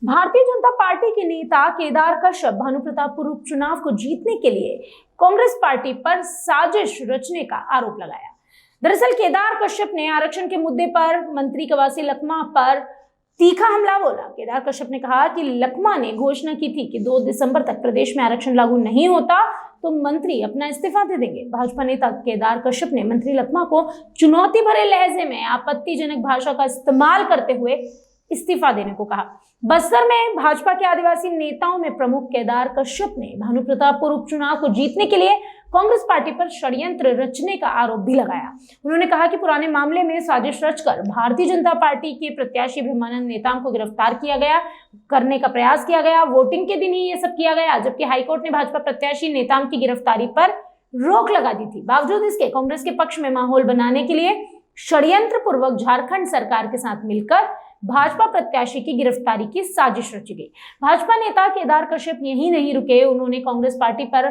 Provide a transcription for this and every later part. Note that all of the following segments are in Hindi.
भारतीय जनता पार्टी के नेता केदार कश्यप भानु प्रतापपुर उपचुनाव को जीतने के लिए कांग्रेस पार्टी पर साजिश रचने का आरोप लगाया। दरअसल केदार कश्यप ने आरक्षण के मुद्दे पर मंत्री कवासी लखमा पर तीखा हमला बोला। केदार कश्यप ने कहा कि लखमा ने घोषणा की थी कि 2 दिसंबर तक प्रदेश में आरक्षण लागू नहीं होता तो मंत्री अपना इस्तीफा दे देंगे। भाजपा नेता केदार कश्यप ने मंत्री लखमा को चुनौती भरे लहजे में आपत्तिजनक भाषा का इस्तेमाल करते हुए इस्तीफा देने को कहा। बस्तर में भाजपा के आदिवासी नेताओं में प्रमुख केदार कश्यप ने भानु प्रतापपुर उपचुनाव को जीतने के लिए कांग्रेस पार्टी पर षड्यंत्र रचने का आरोप भी लगाया। उन्होंने कहा कि पुराने मामले में साजिश रचकर भारतीय जनता पार्टी के प्रत्याशी अभिमानंद नेताओं को गिरफ्तार किया गया, करने का प्रयास किया गया। वोटिंग के दिन ही ये सब किया गया, जबकि हाईकोर्ट ने भाजपा प्रत्याशी नेताओं की गिरफ्तारी पर रोक लगा दी थी। बावजूद इसके कांग्रेस के पक्ष में माहौल बनाने के लिए षड्यंत्र पूर्वक झारखंड सरकार के साथ मिलकर भाजपा प्रत्याशी की गिरफ्तारी की साजिश रची गई। भाजपा नेता केदार कश्यप यही नहीं रुके, उन्होंने कांग्रेस पार्टी पर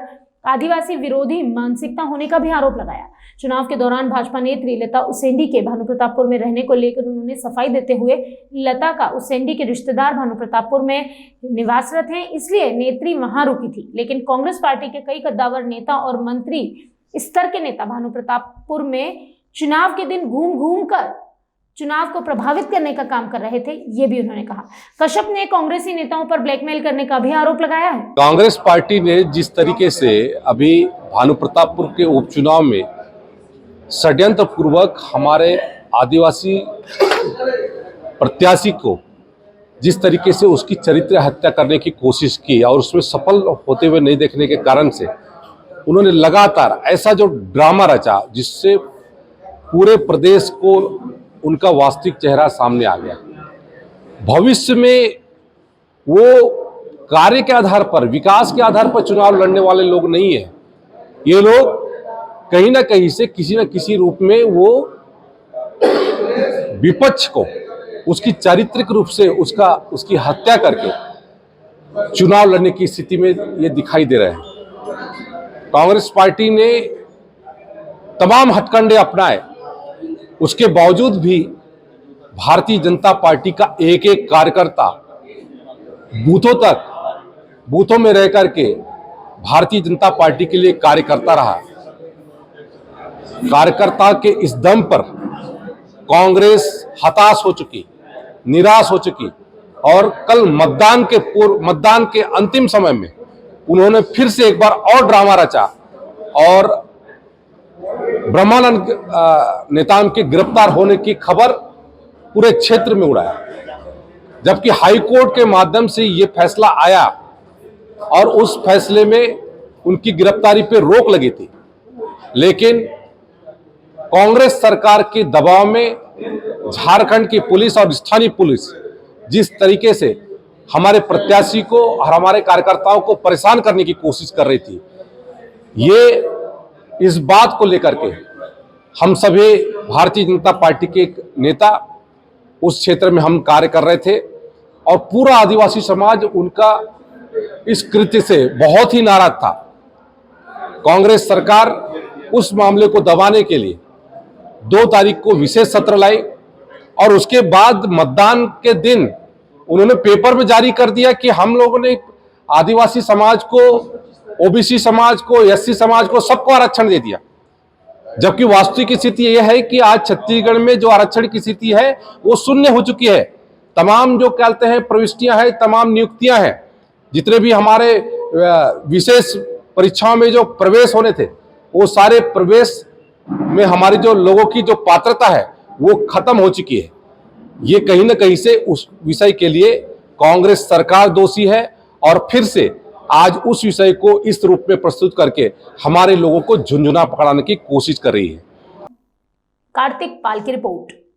आदिवासी विरोधी मानसिकता होने का भी आरोप लगाया। चुनाव के दौरान भाजपा नेत्री लता उसेंडी के भानु प्रतापपुर में रहने को लेकर उन्होंने सफाई देते हुए लता का उसेंडी के रिश्तेदार भानु प्रतापपुर में निवासरत हैं, इसलिए नेत्री वहां रुकी थी। लेकिन कांग्रेस पार्टी के कई कद्दावर नेता और मंत्री स्तर के नेता भानु प्रतापपुर में चुनाव के दिन घूम घूम कर चुनाव को प्रभावित करने का काम कर रहे थे, ये भी उन्होंने कहा। कश्यप ने कांग्रेसी नेताओं पर ब्लैकमेल करने का भी आरोप लगाया है। कांग्रेस पार्टी ने जिस तरीके से अभी भानु प्रतापपुर के उपचुनाव में षड्यंत्र पूर्वक हमारे आदिवासी प्रत्याशी को जिस तरीके से उसकी चरित्र हत्या करने की कोशिश की और उसमें सफल होते हुए नहीं देखने के कारण से उन्होंने लगातार ऐसा जो ड्रामा रचा जिससे पूरे प्रदेश को उनका वास्तविक चेहरा सामने आ गया। भविष्य में वो कार्य के आधार पर, विकास के आधार पर चुनाव लड़ने वाले लोग नहीं है। ये लोग कहीं ना कहीं से किसी न किसी रूप में वो विपक्ष को उसकी चारित्रिक रूप से उसकी हत्या करके चुनाव लड़ने की स्थिति में ये दिखाई दे रहे हैं। कांग्रेस पार्टी ने तमाम हथकंडे अपनाए, उसके बावजूद भी भारतीय जनता पार्टी का एक एक कार्यकर्ता बूथों में रह करके भारतीय जनता पार्टी के लिए कार्य करता रहा। कार्यकर्ता के इस दम पर कांग्रेस हताश हो चुकी, निराश हो चुकी और कल मतदान के अंतिम समय में उन्होंने फिर से एक बार और ड्रामा रचा और ब्रह्मानंद नेताओं के गिरफ्तार होने की खबर पूरे क्षेत्र में उड़ाया, जबकि हाईकोर्ट के माध्यम से ये फैसला आया और उस फैसले में उनकी गिरफ्तारी पर रोक लगी थी। लेकिन कांग्रेस सरकार के दबाव में झारखंड की पुलिस और स्थानीय पुलिस जिस तरीके से हमारे प्रत्याशी को और हमारे कार्यकर्ताओं को परेशान करने की कोशिश कर रही थी, ये इस बात को लेकर के हम सभी भारतीय जनता पार्टी के नेता उस क्षेत्र में हम कार्य कर रहे थे और पूरा आदिवासी समाज उनका इस कृत्य से बहुत ही नाराज था। कांग्रेस सरकार उस मामले को दबाने के लिए 2 तारीख को विशेष सत्र लाई और उसके बाद मतदान के दिन उन्होंने पेपर में जारी कर दिया कि हम लोगों ने आदिवासी समाज को, ओबीसी समाज को, एससी समाज को, सबको आरक्षण दे दिया। जबकि वास्तविक स्थिति यह है कि आज छत्तीसगढ़ में जो आरक्षण की स्थिति है वो शून्य हो चुकी है। तमाम जो कहते हैं प्रविष्टियां हैं, तमाम नियुक्तियां हैं, जितने भी हमारे विशेष परीक्षाओं में जो प्रवेश होने थे वो सारे प्रवेश में हमारे जो लोगों की जो पात्रता है वो खत्म हो चुकी है। ये कहीं ना कहीं से उस विषय के लिए कांग्रेस सरकार दोषी है और फिर से आज उस विषय को इस रूप में प्रस्तुत करके हमारे लोगों को झुंझुना पकड़ाने की कोशिश कर रही है। कार्तिक पाल की रिपोर्ट।